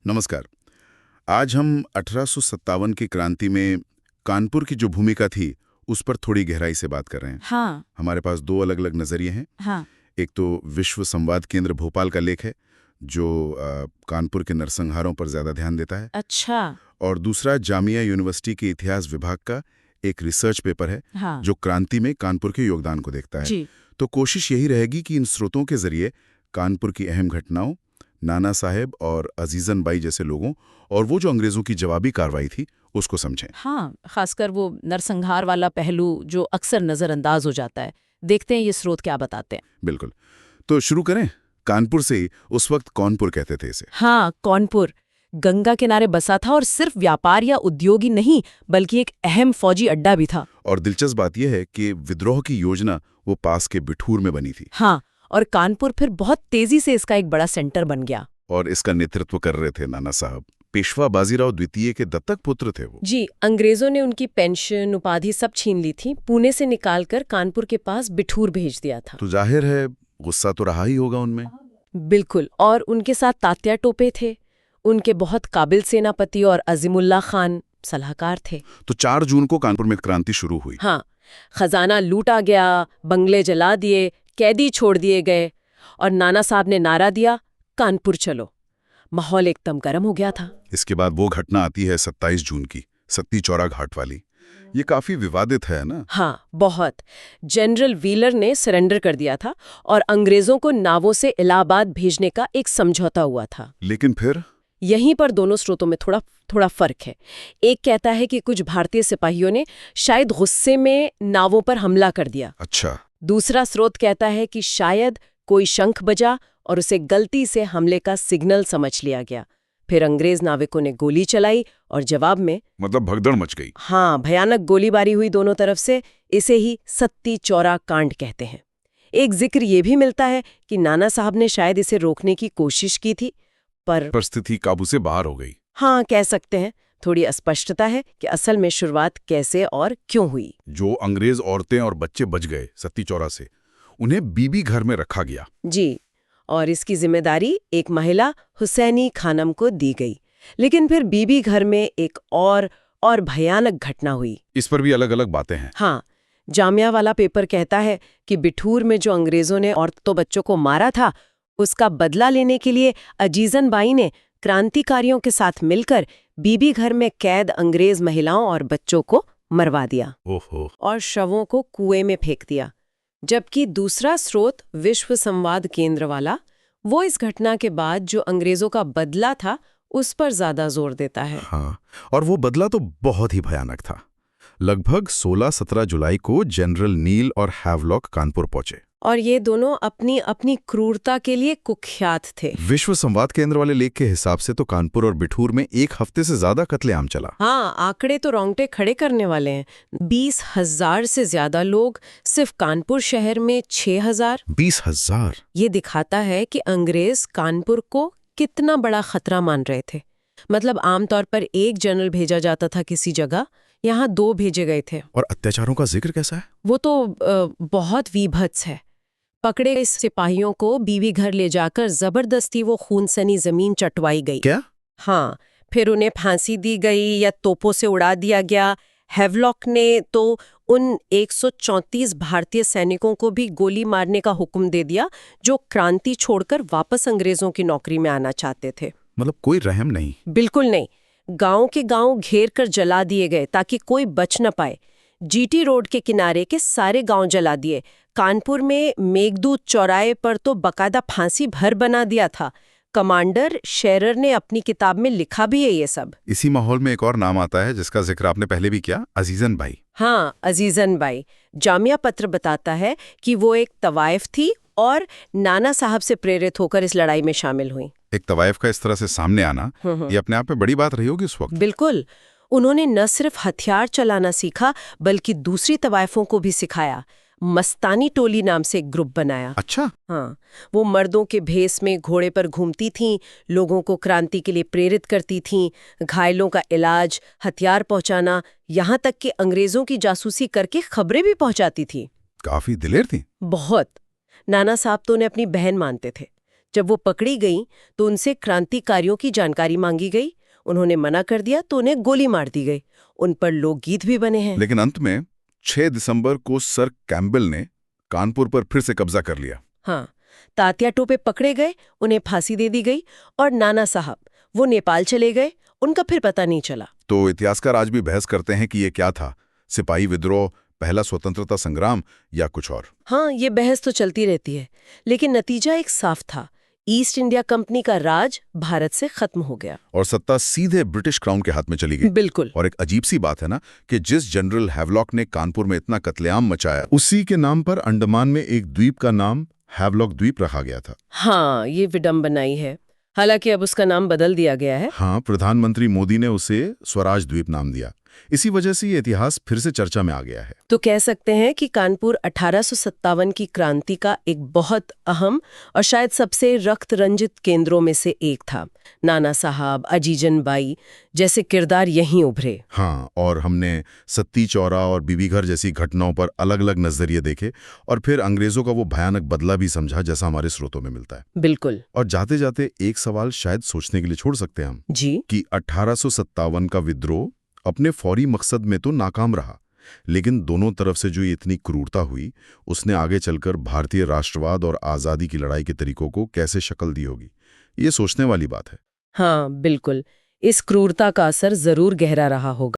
नमस्कार। आज हम 1857 की क्रांति में कानपुर की जो भूमिका थी उस पर थोड़ी गहराई से बात कर रहे हैं। हाँ। हमारे पास दो अलग अलग नज़रिए हैं। हाँ। एक तो विश्व संवाद केंद्र भोपाल का लेख है जो कानपुर के नरसंहारों पर ज़्यादा ध्यान देता है। अच्छा। और दूसरा जामिया यूनिवर्सिटी के इतिहास विभाग का एक रिसर्च पेपर है। हाँ। जो क्रांति में कानपुर के योगदान को देखता है। जी। तो कोशिश यही रहेगी कि इन स्रोतों के जरिए कानपुर की अहम घटनाओं, नाना साहेब और अजीजन बाई जैसे लोगों और वो जो अंग्रेजों की जवाबी कार्रवाई थी उसको समझें। हाँ, खासकर वो नरसंहार वाला पहलू जो अक्सर नजरअंदाज हो जाता है। देखते हैं ये स्रोत क्या बताते हैं। बिल्कुल। तो शुरू करें कानपुर से ही। उस वक्त कौनपुर कहते थे इसे। हाँ, कौनपुर गंगा किनारे बसा था और सिर्फ व्यापार या उद्योग ही नहीं बल्कि एक अहम फौजी अड्डा भी था। और दिलचस्प बात यह है कि विद्रोह की योजना वो पास के बिठूर में बनी थी। हाँ, और कानपुर फिर बहुत तेजी से इसका एक बड़ा सेंटर बन गया। और इसका नेतृत्व कर रहे थे नाना साहब। पेशवा बाजीराव द्वितीय के दत्तक पुत्र थे वो। जी, अंग्रेजों ने उनकी पेंशन उपाधि सब छीन ली थी। पुणे से निकालकर कानपुर के पास बिठूर भेज दिया था। तो जाहिर है गुस्सा तो रहा ही होगा उनमें। बिल्कुल। और उनके साथ तात्या टोपे थे। उनके बहुत काबिल सेनापति और अजीमुल्ला खान सलाहकार थे। तो 4 जून को कानपुर में क्रांति शुरू हुई। हाँ, खजाना लूटा गया, बंगले जला दिए, कैदी छोड़ दिए गए और नाना साहब ने नारा दिया, कानपुर चलो। माहौल एकदम गर्म हो गया था। इसके बाद वो घटना आती है 27 जून की, सत्ती चौरा घाट वाली। ये काफी विवादित है ना? हाँ, बहुत। जनरल व्हीलर ने सरेंडर कर दिया था और अंग्रेजों को नावों से इलाहाबाद भेजने का एक समझौता हुआ था। लेकिन फिर यहीं पर दोनों स्रोतों में थोड़ा फर्क है। एक कहता है कि कुछ भारतीय सिपाहियों ने शायद गुस्से में नावों पर हमला कर दिया। अच्छा। दूसरा स्रोत कहता है कि शायद कोई शंख बजा और उसे गलती से हमले का सिग्नल समझ लिया गया। फिर अंग्रेज नाविकों ने गोली चलाई और जवाब में मतलब भगदड़ मच गई। हाँ, भयानक गोलीबारी हुई दोनों तरफ से। इसे ही सत्ती चौरा कांड कहते हैं। एक जिक्र ये भी मिलता है कि नाना साहब ने शायद इसे रोकने की कोशिश की थी पर परिस्थिति काबू से बाहर हो गई। हाँ, कह सकते हैं। थोड़ी अस्पष्टता है कि असल में शुरुआत कैसे और क्यों हुई। जो अंग्रेज औरतें और बच्चे बच गए सत्ती चौरा से, उन्हें बीबी घर में रखा गया। जी, और इसकी जिम्मेदारी एक महिला हुसैनी खानम को दी गई। लेकिन फिर बीबी घर में एक और भयानक घटना हुई। इस पर भी अलग अलग बातें हैं। हाँ, जामिया वाला पेपर कहता है कि बिठूर में जो अंग्रेजों ने औरतों बच्चों को मारा था उसका बदला लेने के लिए अजीजन बाई ने क्रांतिकारियों के साथ मिलकर बीबी घर में कैद अंग्रेज महिलाओं और बच्चों को मरवा दिया। ओहो। और शवों को कुएं में फेंक दिया। जबकि दूसरा स्रोत विश्व संवाद केंद्र वाला, वो इस घटना के बाद जो अंग्रेजों का बदला था उस पर ज्यादा जोर देता है। हाँ, और वो बदला तो बहुत ही भयानक था। लगभग 16-17 जुलाई को जनरल नील और हैवलॉक कानपुर पहुंचे। और ये दोनों अपनी अपनी क्रूरता के लिए कुख्यात थे। विश्व संवाद केंद्र वाले लेख के हिसाब से तो कानपुर और बिठूर में 1 हफ्ते से ज्यादा कत्लेआम चला। हाँ, आंकड़े तो रोंगटे खड़े करने वाले हैं। 20,000 से ज्यादा लोग, सिर्फ कानपुर शहर में 6,000। 20,000। ये दिखाता है कि अंग्रेज कानपुर को कितना बड़ा खतरा मान रहे थे। मतलब आमतौर पर एक जनरल भेजा जाता था किसी जगह, यहाँ 2 भेजे गए थे। और अत्याचारों का जिक्र कैसा है? वो तो बहुत विभत्स है। पकड़े गए सिपाहियों को बीवी घर ले जाकर जबरदस्ती वो खूनसनी जमीन चटवाई गई। क्या? हाँ, फिर उन्हें फांसी दी गई या तोपों से उड़ा दिया गया। हैवलॉक ने तो उन 134 भारतीय सैनिकों को भी गोली मारने का हुक्म दे दिया जो क्रांति छोड़कर वापस अंग्रेजों की नौकरी में आना चाहते थे। मतलब कोई रहम नहीं। बिल्कुल नहीं। गांव के गांव घेर कर जला दिए गए ताकि कोई बच न पाए। जीटी रोड के किनारे के सारे गांव जला दिए। कानपुर में मेघदूत चौराहे पर तो बकायदा फांसी भर बना दिया था। कमांडर शेरर ने अपनी किताब में लिखा भी है ये सब। इसी माहौल में एक और नाम आता है जिसका जिक्र आपने पहले भी किया, अजीजन बाई। हाँ, अजीजन बाई। जामिया पत्र बताता है कि वो एक तवाइफ थी और नाना साहब से प्रेरित होकर इस लड़ाई में शामिल हुई। एक तवाइफ का इस तरह से सामने आना, ये अपने आप में बड़ी बात रही होगी उस वक्त। बिल्कुल। उन्होंने न सिर्फ हथियार चलाना सीखा बल्कि दूसरी तवाइफों को भी सिखाया। मस्तानी टोली नाम से एक ग्रुप बनाया। अच्छा। हाँ, वो मर्दों के भेस में घोड़े पर घूमती थीं, लोगों को क्रांति के लिए प्रेरित करती थीं, घायलों का इलाज, हथियार पहुंचाना, यहाँ तक कि अंग्रेजों की जासूसी करके खबरें भी पहुंचाती थी। काफी दिलेर थी। बहुत। नाना साहब तो उन्हें अपनी बहन मानते थे। जब वो पकड़ी गई तो उनसे क्रांतिकारियों की जानकारी मांगी गई। उन्होंने मना कर दिया तो उन्हें गोली मार दी गई। उन पर लोकगीत भी बने हैं। लेकिन अंत में 6 दिसंबर को सर कैम्पबेल ने कानपुर पर फिर से कब्जा कर लिया। हाँ, तात्या टोपे पकड़े गए, उन्हें फांसी दे दी गई और नाना साहब वो नेपाल चले गए, उनका फिर पता नहीं चला। तो इतिहासकार आज भी बहस करते हैं कि ये क्या था, सिपाही विद्रोह, पहला स्वतंत्रता संग्राम या कुछ और। हाँ, ये बहस तो चलती रहती है, लेकिन नतीजा एक साफ था। ईस्ट इंडिया कंपनी का राज भारत से खत्म हो गया और सत्ता सीधे ब्रिटिश क्राउन के हाथ में चली गई। बिल्कुल। और एक अजीब सी बात है ना कि जिस जनरल हैवलॉक ने कानपुर में इतना कत्लेआम मचाया, उसी के नाम पर अंडमान में एक द्वीप का नाम हैवलॉक द्वीप रखा गया था। हाँ, ये विडंबनाई है। हालांकि अब उसका नाम बदल दिया गया है। हाँ, प्रधानमंत्री मोदी ने उसे स्वराज द्वीप नाम दिया। इसी वजह से ये इतिहास फिर से चर्चा में आ गया है। तो कह सकते हैं कि कानपुर 1857 की क्रांति का एक बहुत अहम और शायद सबसे रक्त रंजित केंद्रों में से एक था। नाना साहब, अजीजन बाई जैसे किरदार यहीं उभरे। हाँ, और हमने सत्ती चौरा और बीबीघर जैसी घटनाओं पर अलग अलग नजरिए देखे और फिर अंग्रेजों का वो भयानक बदला भी समझा, जैसा हमारे स्रोतों में मिलता है। बिल्कुल। और जाते जाते एक सवाल शायद सोचने के लिए छोड़ सकते हैं हम जी, कि 1857 का विद्रोह अपने फौरी मकसद में तो नाकाम रहा, लेकिन दोनों तरफ से जो ये इतनी क्रूरता हुई, उसने आगे चलकर भारतीय राष्ट्रवाद और आज़ादी की लड़ाई के तरीकों को कैसे शक्ल दी होगी, ये सोचने वाली बात है। हाँ बिल्कुल, इस क्रूरता का असर जरूर गहरा रहा होगा।